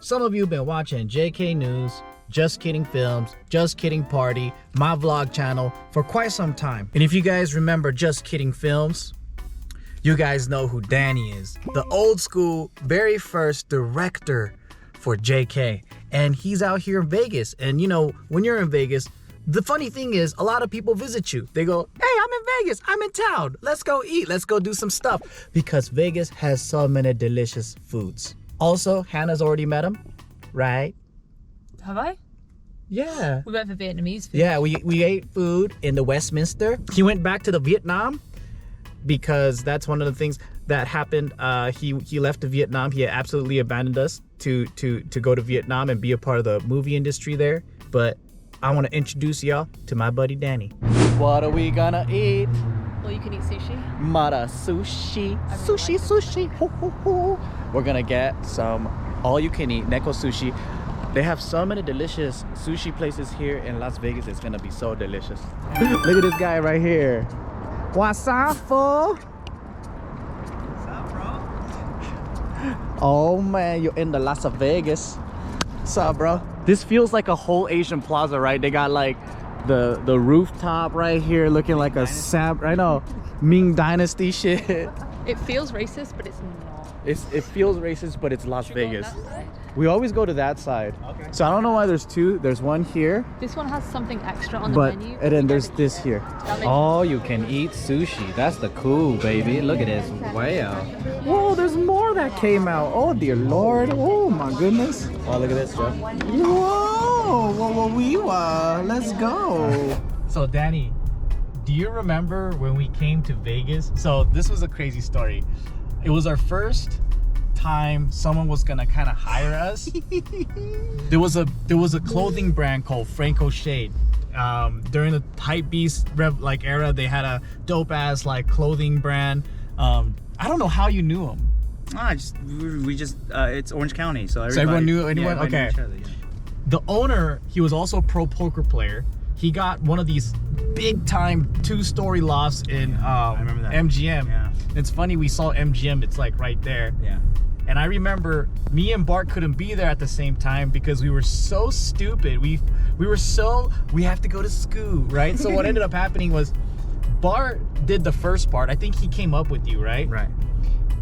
Some of you have been watching JK News, Just Kidding Films, Just Kidding Party, my vlog channel for quite some time. And if you guys remember Just Kidding Films, you guys know who Danny is. The old school, very first director for JK. And he's out here in Vegas. And you know, when you're in Vegas, the funny thing is a lot of people visit you. They go, hey, I'm in Vegas, I'm in town. Let's go eat, let's go do some stuff. Because Vegas has so many delicious foods. Also, Hannah's already met him, right? Have I? Yeah. We went for Vietnamese food. Yeah, we ate food in the Westminster. He went back to the Vietnam because that's one of the things that happened. He left to Vietnam. He absolutely abandoned us to go to Vietnam and be a part of the movie industry there. But I want to introduce y'all to my buddy Danny. What are we gonna eat? Well, you can eat sushi. Mara sushi. Sushi. Ho, ho, ho. We're gonna get some all-you-can-eat Neko sushi. They have so many delicious sushi places here in Las Vegas. It's gonna be so delicious. Look at this guy right here. What's up, fool? What's up, bro? Oh man, you're in the Las Vegas. What's up, bro? This feels like a whole Asian plaza, right? They got like the rooftop right here looking like a I know, Ming Dynasty shit. It feels racist, but it's not. It feels racist, but it's Las Should we go on Vegas. that side? We always go to that side. Okay. So I don't know why there's two. There's one here, This one has something extra on the but menu. and then we there's never this eat it. here. That makes Oh, you can eat sushi. That's the cool, baby. Look at this. Wow. Whoa, there's more that came out. Oh dear Lord. Oh my goodness. Oh, look at this, Jeff. Whoa. Whoa. Let's go. So Danny, do you remember when we came to Vegas? So this was a crazy story. It was our first time someone was gonna kind of hire us. There was a clothing brand called Franco Shade. During the hype beast era, they had a dope ass like clothing brand. I don't know how you knew them. We just it's Orange County, so Everyone knew anyone. Yeah, everybody Okay. knew each other, yeah. The owner, he was also a pro poker player. He got one of these big time 2-story lofts in I remember that. MGM. Yeah. It's funny, we saw MGM, it's like right there. Yeah. And I remember me and Bart couldn't be there at the same time because we were so stupid. We have to go to school, right? So what ended up happening was Bart did the first part. I think he came up with you, right? Right.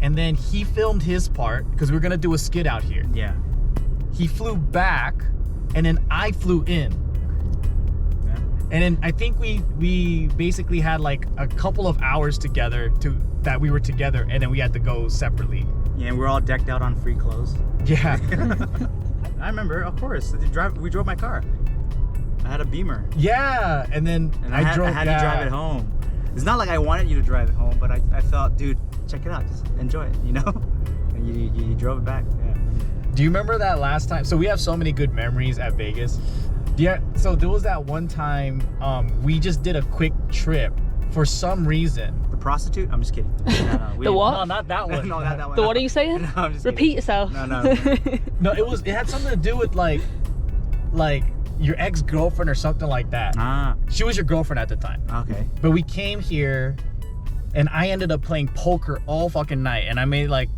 And then he filmed his part because we were gonna do a skit out here. Yeah. He flew back and then I flew in. Yeah. And then I think we basically had like a couple of hours together that we were together, and then we had to go separately. Yeah, and we're all decked out on free clothes. Yeah. I remember, of course. We drove my car. I had a Beamer. Yeah, and then And I had to drive it home. It's not like I wanted you to drive it home, but I felt, dude, check it out. Just enjoy it, you know? And you drove it back. Yeah. Do you remember that last time? So we have so many good memories at Vegas. Yeah. So there was that one time we just did a quick trip for some reason. The prostitute? I'm just kidding. No, The what? No, not that one. No, not that one. So what are you saying? No, I'm just Repeat kidding. yourself. No. No, it had something to do with like your ex-girlfriend or something like that. Ah, She was your girlfriend at the time. okay. But we came here and I ended up playing poker all fucking night, and I made like,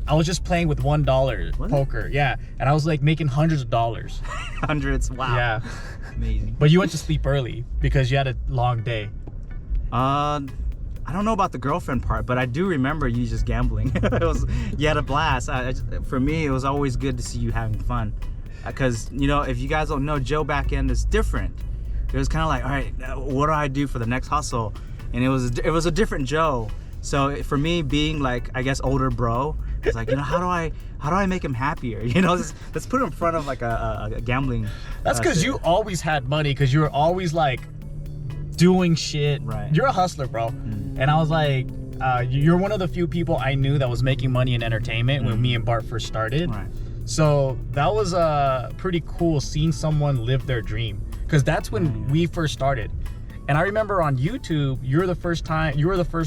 I was just playing with $1 Was it? poker. Yeah. And I was like making hundreds of dollars. Hundreds. Wow. Yeah. Amazing. But you went to sleep early because you had a long day. I don't know about the girlfriend part, but I do remember you just gambling. You had a blast. For me, it was always good to see you having fun. Because, you know, if you guys don't know, Joe back end is different. It was kind of like, all right, what do I do for the next hustle? And it was a different Joe. So for me, being like, I guess, older bro, it's like, you know, how do I make him happier? You know, let's put him in front of like a gambling. That's because you always had money, because you were always like doing shit. Right. You're a hustler, bro. And I was like, you're one of the few people I knew that was making money in entertainment when me and Bart first started. Right. So that was pretty cool seeing someone live their dream, because that's when we first started. And I remember on YouTube, you were the first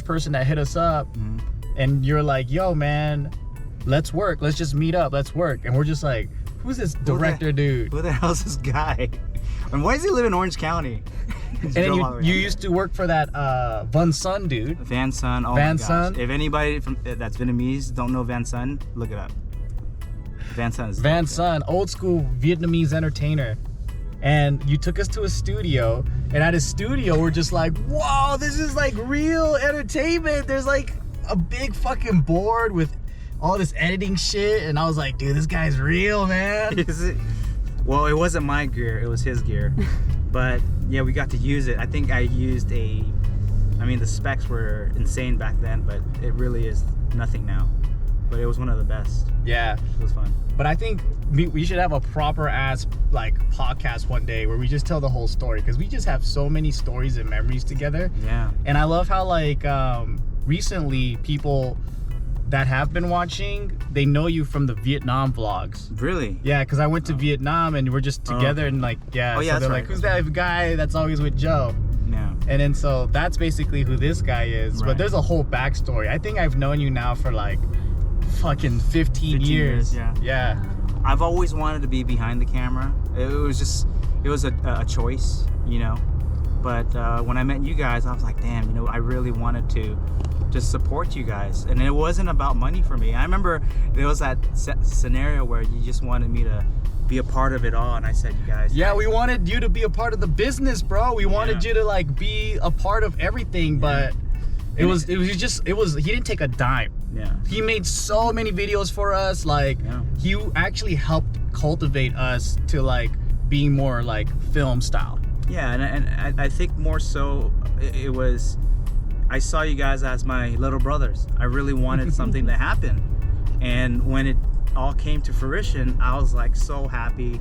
person that hit us up, and you're like, yo man, let's work, let's just meet up, let's work. And we're just like, who's this director dude? Who the hell's this guy? And why does he live in Orange County? And then you used to work for that Van Sun dude. Van Sun. Oh Van my gosh. Sun. If anybody that's Vietnamese don't know Van Sun, look it up. Van Sun's Van Sun, old school Vietnamese entertainer. And you took us to a studio, and at his studio, we're just like, whoa, this is like real entertainment. There's like a big fucking board with all this editing shit, and I was like, dude, this guy's real, man. Is it? Well, it wasn't my gear, it was his gear. But yeah, we got to use it. I think I used the specs were insane back then, but it really is nothing now. But it was one of the best. Yeah. It was fun. But I think we should have a proper ass like podcast one day where we just tell the whole story, because we just have so many stories and memories together. Yeah. And I love how like recently people that have been watching, they know you from the Vietnam vlogs. Really? Yeah, because I went to Vietnam and we're just together and like, yeah. Oh, yeah, so they're that's like, right. who's that guy that's always with Joe? Yeah. And then so that's basically who this guy is. Right. But there's a whole backstory. I think I've known you now for like fucking 15 years. Yeah. I've always wanted to be behind the camera. It was a choice, you know. But when I met you guys, I was like, damn, you know, I really wanted to just support you guys. And it wasn't about money for me. I remember there was that scenario where you just wanted me to be a part of it all, and I said, you guys. Yeah, we wanted you to be a part of the business, bro. We wanted you to like be a part of everything, but he didn't take a dime. Yeah. He made so many videos for us. Like, he actually helped cultivate us to like being more like film style. Yeah, and I think more so it was, I saw you guys as my little brothers. I really wanted something to happen. And when it all came to fruition, I was like so happy.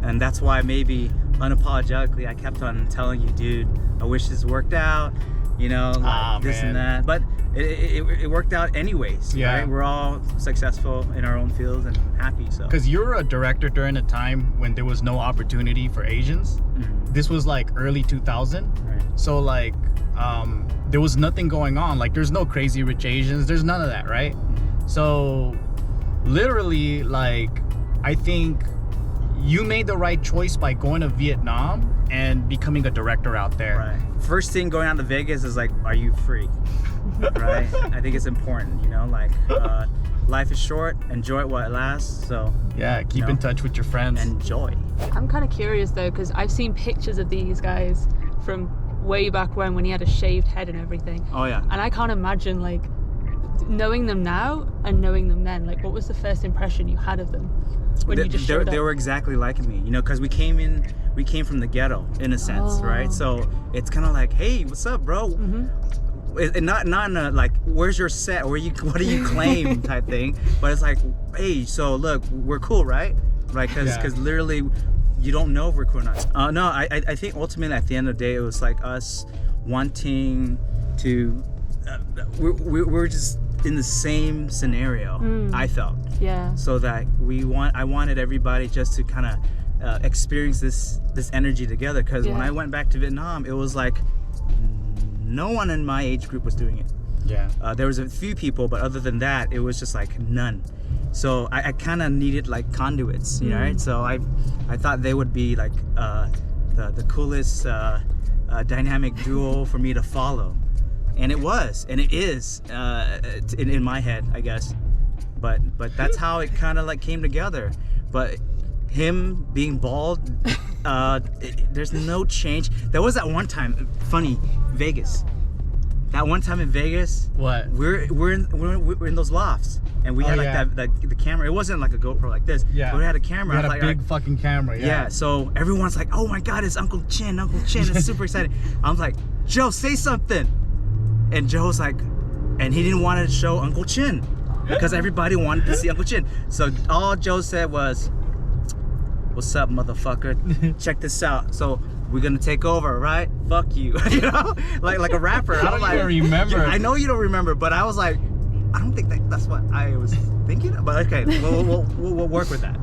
And that's why maybe unapologetically I kept on telling you, dude, I wish this worked out, you know, like this and that. But it worked out anyways, right? We're all successful in our own fields and happy, so. Because you were a director during a time when there was no opportunity for Asians. Mm-hmm. This was like early 2000. Right. So like, there was nothing going on. Like, there's no Crazy Rich Asians. There's none of that, right? So literally, like, I think you made the right choice by going to Vietnam and becoming a director out there. Right. First thing going out to Vegas is like, are you free? Right? I think it's important, you know, like, life is short, enjoy it while it lasts. So yeah, keep in touch with your friends. Enjoy. I'm kind of curious though, because I've seen pictures of these guys from way back when he had a shaved head and everything. Oh yeah. And I can't imagine like knowing them now and knowing them then. Like, what was the first impression you had of them when you just showed up? They were exactly like me, you know, because we came from the ghetto in a sense, right? So it's kind of like, hey, what's up, bro? Mm-hmm. And not in a like, where's your set, what do you claim type thing, but it's like, hey, so look, we're cool, right? Because literally you don't know if we're cool or not. No, I think ultimately at the end of the day it was like us wanting to we're just in the same scenario. I felt so that I wanted everybody just to kind of experience this energy together, because when I went back to Vietnam, it was like no one in my age group was doing it. There was a few people, but other than that, it was just like none. So I kind of needed like conduits, you know, right? So I thought they would be like the coolest dynamic duo for me to follow, and it was, and it is in my head, I guess. But that's how it kind of like came together. But him being bald, there's no change. There was that one time, funny, Vegas. That one time in Vegas, what? We're in those lofts, and we had like the camera. It wasn't like a GoPro like this. Yeah. But we had a camera. We had a big fucking camera. Yeah. So everyone's like, "Oh my God, it's Uncle Chin! Uncle Chin!" It's super exciting. I was like, "Joe, say something," and Joe's like, and he didn't want to show Uncle Chin because everybody wanted to see Uncle Chin. So all Joe said was, "What's up, motherfucker? Check this out." So we're gonna take over, right? Fuck you, you know, like a rapper. I don't even remember. I know you don't remember, but I was like, I don't think that's what I was thinking. But okay, we'll work with that.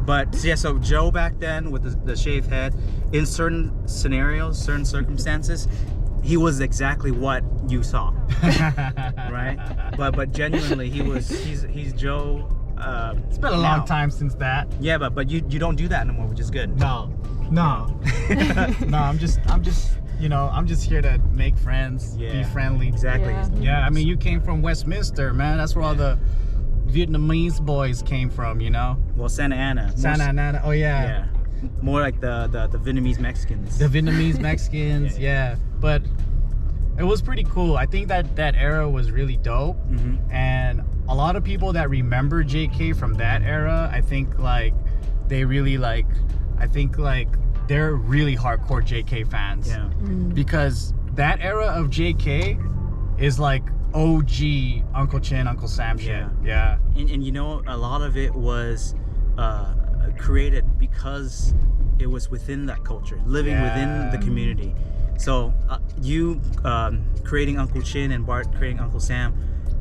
But yeah, so Joe back then with the shaved head, in certain scenarios, certain circumstances, he was exactly what you saw, right? But genuinely, he's Joe. It's been a long time since that. Yeah, but you don't do that no more, which is good. No. No, I'm just you know, I'm just here to make friends, be friendly. Exactly. Yeah, I mean, you came from Westminster, man. That's where all the Vietnamese boys came from, you know? Well, Santa Ana. Santa Ana. Oh yeah. Yeah. More like the Vietnamese Mexicans. The Vietnamese Mexicans, yeah. But it was pretty cool. I think that era was really dope. And a lot of people that remember JK from that era, I think like they really like, I think like they're really hardcore JK fans. Yeah. Because that era of JK is like OG Uncle Chin, Uncle Sam shit. Yeah. And you know, a lot of it was created because it was within that culture, living within the community. So you creating Uncle Chin and Bart creating Uncle Sam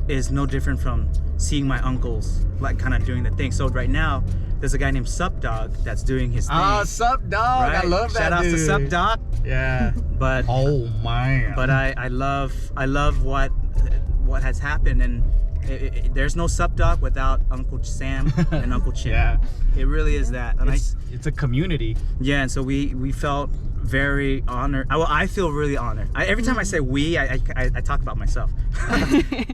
is no different from seeing my uncles like kind of doing the thing. So right now there's a guy named Sup Dog that's doing his thing. Oh, Sup Dog! Right? I love that Shout out dude. to Sup Dog. Yeah. But oh man. But I love what has happened, and there's no Sup Dog without Uncle Sam and Uncle Chin. Yeah. It really is that. And it's a community. Yeah, and so we felt very honored. I feel really honored. Every time I say we, I talk about myself.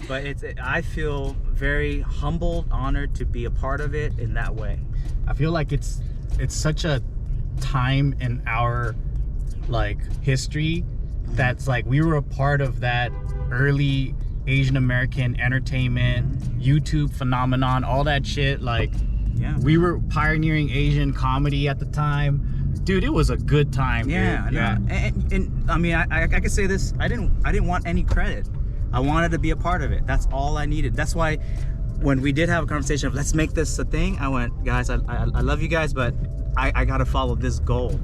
But I feel very humbled, honored to be a part of it in that way. I feel like it's such a time in our like history that's like we were a part of that early Asian American entertainment, YouTube phenomenon, all that shit. Like, yeah, we were pioneering Asian comedy at the time. Dude, it was a good time. Yeah, dude. Yeah. And I mean, I could say this. I didn't want any credit. I wanted to be a part of it. That's all I needed. That's why when we did have a conversation of let's make this a thing, I went, guys, I love you guys, but I gotta follow this goal.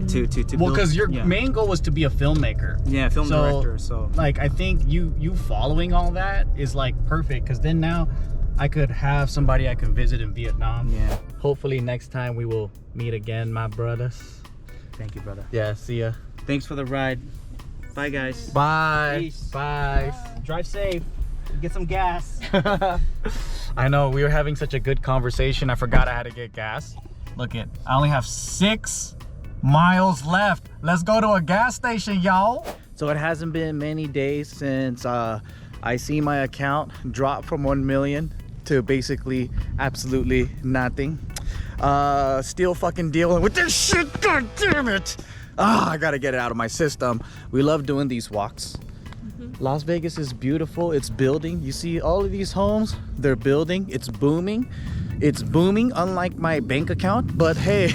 To well, because your main goal was to be a filmmaker. Yeah, film director. So like, I think you following all that is like perfect, because then now I could have somebody I can visit in Vietnam. Yeah. Hopefully next time we will meet again, my brothers. Thank you, brother. Yeah, see ya. Thanks for the ride. Bye, guys. Bye. Peace. Bye. Drive safe. Get some gas. I know, we were having such a good conversation. I forgot I had to get gas. Look it, I only have 6 miles left. Let's go to a gas station, y'all. So it hasn't been many days since I see my account drop from 1 million to basically absolutely nothing. Still fucking dealing with this shit, god damn it. I gotta get it out of my system. We love doing these walks. Las Vegas is beautiful. It's building. You see all of these homes, they're building. It's booming. It's booming, unlike my bank account, but hey.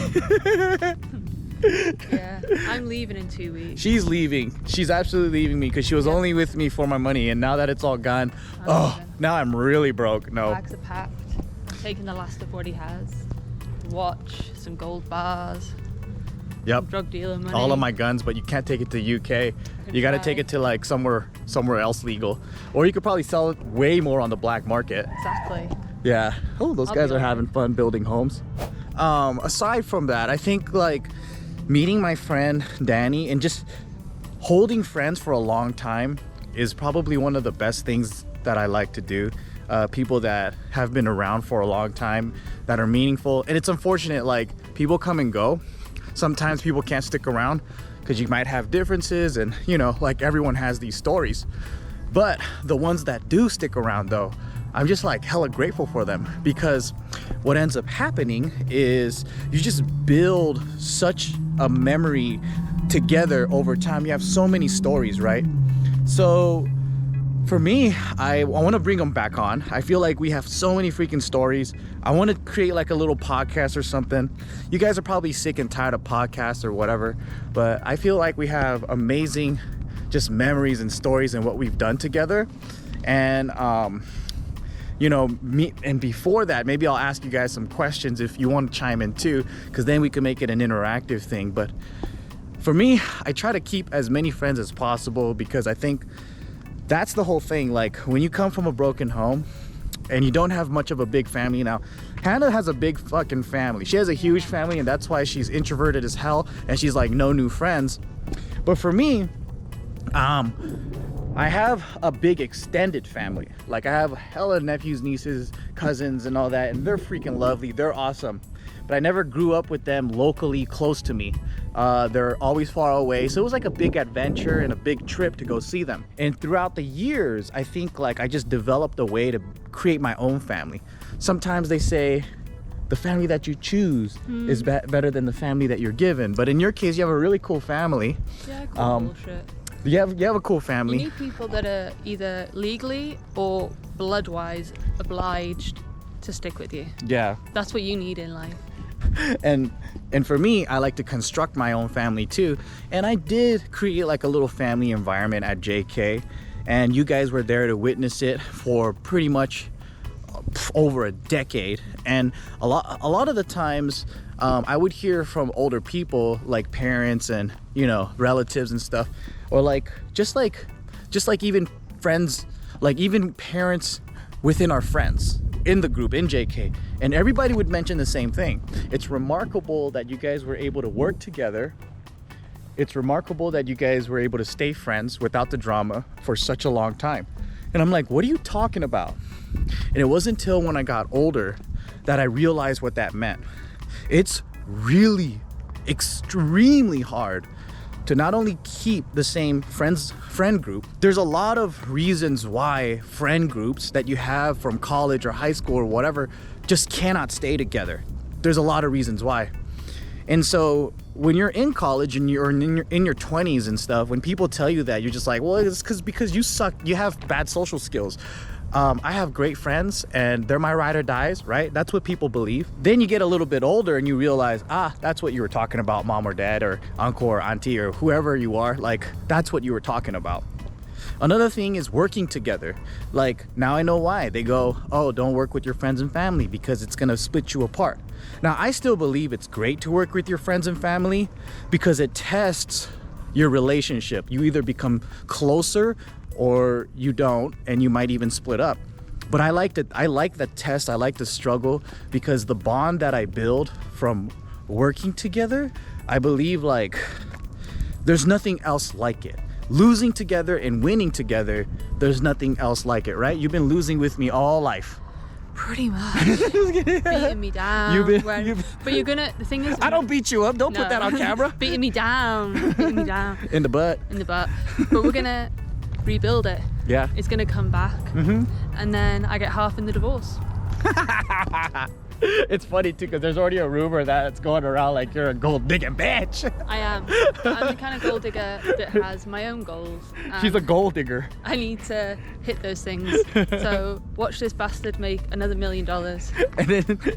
Yeah, I'm leaving in 2 weeks. She's leaving. She's absolutely leaving me because she was only with me for my money, and now that it's all gone, now I'm really broke. No. Bags are packed. I'm taking the last of what he has. Watch, some gold bars. Yep. Drug dealer money. All of my guns, but you can't take it to UK. You got to take it to like somewhere else legal, or you could probably sell it way more on the black market. Exactly. Yeah. Oh, those guys are having fun building homes. Aside from that, I think like meeting my friend Danny and just holding friends for a long time is probably one of the best things that I like to do. People that have been around for a long time, that are meaningful. And it's unfortunate, like, people come and go. Sometimes people can't stick around because you might have differences, and you know, like, everyone has these stories. But the ones that do stick around though, I'm just like hella grateful for them, because what ends up happening is you just build such a memory together over time. You have so many stories, right? So for me, I want to bring them back on. I feel like we have so many freaking stories. I want to create like a little podcast or something. You guys are probably sick and tired of podcasts or whatever, but I feel like we have amazing just memories and stories and what we've done together. And you know, and before that, maybe I'll ask you guys some questions if you want to chime in too, because then we can make it an interactive thing. But for me, I try to keep as many friends as possible, because I think that's the whole thing. Like, when you come from a broken home and you don't have much of a big family. Now, Hannah has a big fucking family. She has a huge family, and that's why she's introverted as hell, and she's like no new friends. But for me, I have a big extended family. Like, I have hella nephews, nieces, cousins, and all that, and they're freaking lovely. They're awesome. But I never grew up with them locally close to me. They're always far away. So it was like a big adventure and a big trip to go see them. And throughout the years, I think like I just developed a way to create my own family. Sometimes they say the family that you choose is better than the family that you're given. But in your case, you have a really cool family. Yeah, cool bullshit. You have a cool family. You need people that are either legally or blood-wise obliged to stick with you. Yeah. That's what you need in life. And for me, I like to construct my own family too. And I did create like a little family environment at JK, and you guys were there to witness it for pretty much over a decade. And a lot of the times I would hear from older people, like parents and, you know, relatives and stuff, or like just like even friends, like even parents within our friends in the group in JK, and everybody would mention the same thing. It's remarkable that you guys were able to work together. It's remarkable that you guys were able to stay friends without the drama for such a long time. And I'm like, what are you talking about? And it wasn't until when I got older that I realized what that meant. It's really extremely hard to not only keep the same friend group. There's a lot of reasons why friend groups that you have from college or high school or whatever just cannot stay together. There's a lot of reasons why. And so when you're in college and you're in your 20s and stuff, when people tell you that, you're just like, well, it's because you suck, you have bad social skills. I have great friends and they're my ride or dies, right? That's what people believe. Then you get a little bit older and you realize, that's what you were talking about, mom or dad or uncle or auntie or whoever you are. Like, that's what you were talking about. Another thing is working together. Like, now I know why. They go, oh, don't work with your friends and family because it's gonna split you apart. Now, I still believe it's great to work with your friends and family because it tests your relationship. You either become closer or you don't, and you might even split up. But I like the test, I like the struggle, because the bond that I build from working together, I believe like there's nothing else like it. Losing together and winning together, there's nothing else like it, right? You've been losing with me all life. Pretty much. Beating me down. But you're gonna, the thing is, I don't beat you up, don't put that on camera. Beating me down. In the butt. But we're gonna rebuild it. Yeah. It's gonna come back. And then I get half in the divorce. It's funny too, because there's already a rumor that's going around like you're a gold digging bitch. I am. I'm the kind of gold digger that has my own goals. She's a gold digger. I need to hit those things. So watch this bastard make another $1 million.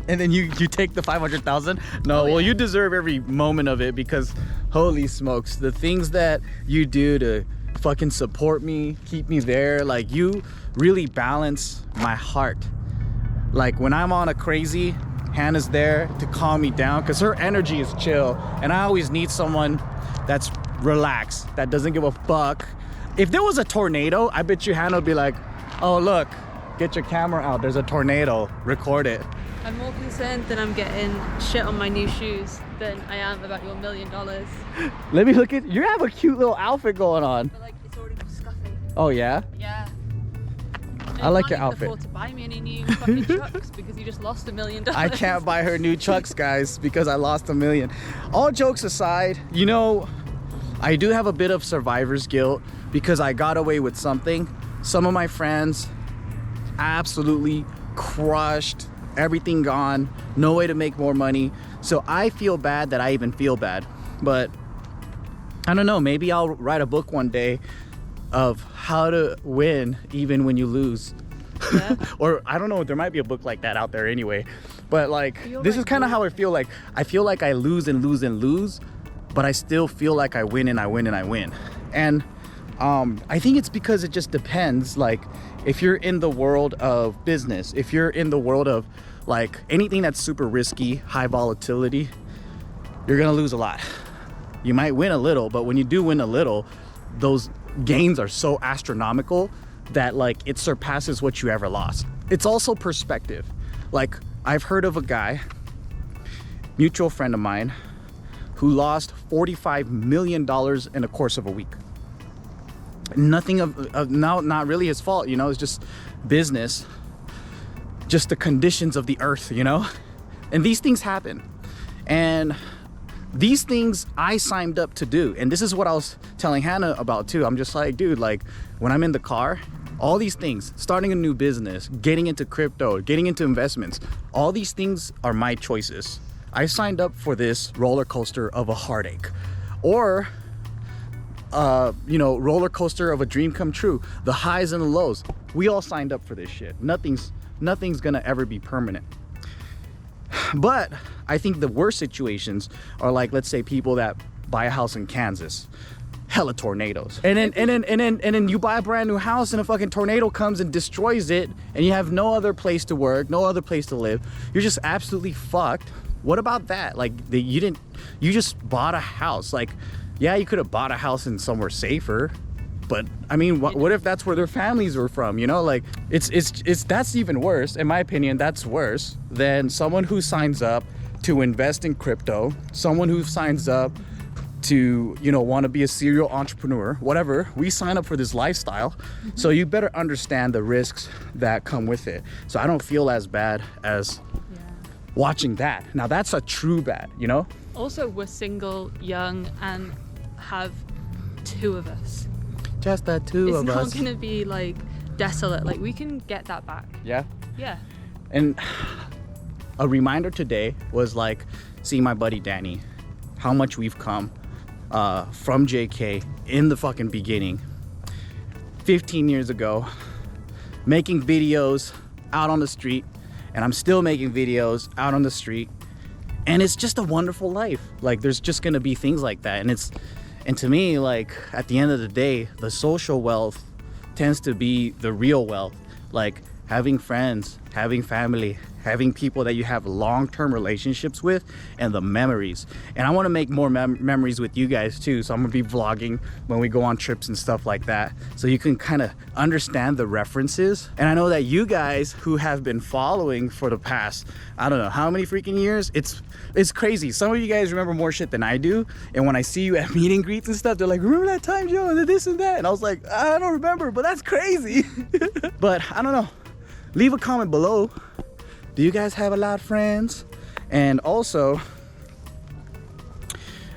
And then you take the 500,000. No, well, you deserve every moment of it, because holy smokes, the things that you do to fucking support me, keep me there, like you really balance my heart. Like when I'm on a crazy, Hannah's there to calm me down, because her energy is chill, and I always need someone that's relaxed, that doesn't give a fuck. If there was a tornado, I bet you Hannah would be like, oh look, get your camera out, there's a tornado, record it. I'm more concerned that I'm getting shit on my new shoes than I am about your $1 million. Let me look at, you have a cute little outfit going on. But like, it's already scuffy. Oh yeah? Yeah. I like your You can't outfit. afford to buy me any new fucking trucks because you just lost $1 million. I can't buy her new chucks, guys, because I lost $1 million. All jokes aside, you know, I do have a bit of survivor's guilt because I got away with something. Some of my friends absolutely crushed, everything gone, no way to make more money. So I feel bad that I even feel bad. But I don't know, maybe I'll write a book one day of how to win even when you lose. Yeah. Or I don't know, there might be a book like that out there anyway. But like, this is kind of how I feel. Like I feel like I lose and lose and lose, but I still feel like I win and I win and I win. And I think it's because it just depends. Like if you're in the world of business, if you're in the world of like anything that's super risky, high volatility, you're gonna lose a lot. You might win a little, but when you do win a little, those gains are so astronomical that like it surpasses what you ever lost. It's also perspective. Like I've heard of a guy, mutual friend of mine, who lost $45 million in the course of a week. Nothing of not really his fault, you know, it's just business, just the conditions of the earth, you know? And these things happen. And these things I signed up to do. And this is what I was telling Hannah about too. I'm just like, dude, like when I'm in the car all these things, starting a new business, getting into crypto, getting into investments, all these things are my choices. I signed up for this roller coaster of a heartache, or roller coaster of a dream come true, the highs and the lows. We all signed up for this shit. Nothing's gonna ever be permanent. But I think the worst situations are like, let's say, people that buy a house in Kansas, hella tornadoes, and then you buy a brand new house and a fucking tornado comes and destroys it, and you have no other place to work, no other place to live. You're just absolutely fucked. What about that? Like, you just bought a house. Like, yeah, you could have bought a house in somewhere safer, but I mean, what if that's where their families were from? You know, like, that's even worse. In my opinion, that's worse than someone who signs up to invest in crypto, someone who signs up to, want to be a serial entrepreneur, whatever. We sign up for this lifestyle, so you better understand the risks that come with it. So I don't feel as bad as watching that. Now that's a true bad, Also, we're single, young, and have two of us. Just the two of us. It's not gonna be like desolate. Like, we can get that back. Yeah. Yeah. And a reminder today was like seeing my buddy Danny, how much we've come from JK in the fucking beginning, 15 years ago, making videos out on the street, and I'm still making videos out on the street, and it's just a wonderful life. Like, there's just gonna be things like that, and to me, like, at the end of the day, the social wealth tends to be the real wealth. Like, having friends, having family, having people that you have long-term relationships with, and the memories. And I want to make more memories with you guys too, so I'm gonna be vlogging when we go on trips and stuff like that, so you can kind of understand the references. And I know that you guys who have been following for the past, I don't know how many freaking years, it's crazy. Some of you guys remember more shit than I do, and when I see you at meet and greets and stuff, they're like, remember that time, Joe, and this and that, and I was like, I don't remember, but that's crazy. But I don't know, leave a comment below. Do you guys have a lot of friends? And also,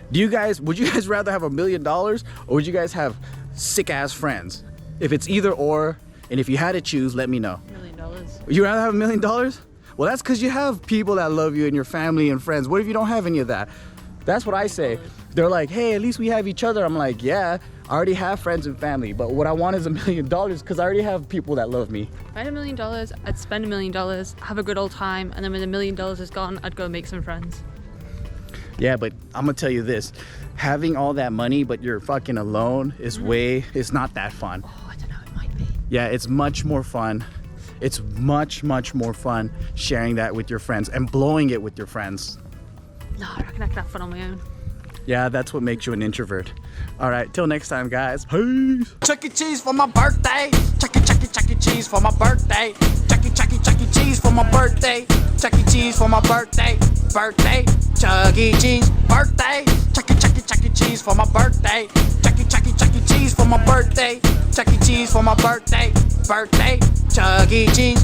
would you guys rather have $1 million, or would you guys have sick ass friends? If it's either or, and if you had to choose, let me know. $1 million. You'd rather have $1 million? Well, that's because you have people that love you and your family and friends. What if you don't have any of that? That's what I say. They're like, hey, at least we have each other. I'm like, yeah, I already have friends and family, but what I want is $1 million because I already have people that love me. If I had $1 million, I'd spend $1 million, have a good old time, and then when $1 million is gone, I'd go make some friends. Yeah, but I'm gonna tell you this, having all that money but you're fucking alone is it's not that fun. Oh, I don't know, it might be. Yeah, it's much more fun. It's much more fun sharing that with your friends and blowing it with your friends. No, I reckon I could have fun on my own. Yeah, that's what makes you an introvert. All right, till next time, guys. Peace. Chuck E. Cheese for my birthday. Chuck E. Cheese for my birthday. Chuck E. Cheese for my birthday. Chuck E. Cheese for my birthday. Birthday. Chuck E. Cheese. Birthday. Chuck E. Cheese for my birthday. Chuck E. Cheese for my birthday. Chuck E. Cheese for my birthday. Birthday. Chuck E. Cheese.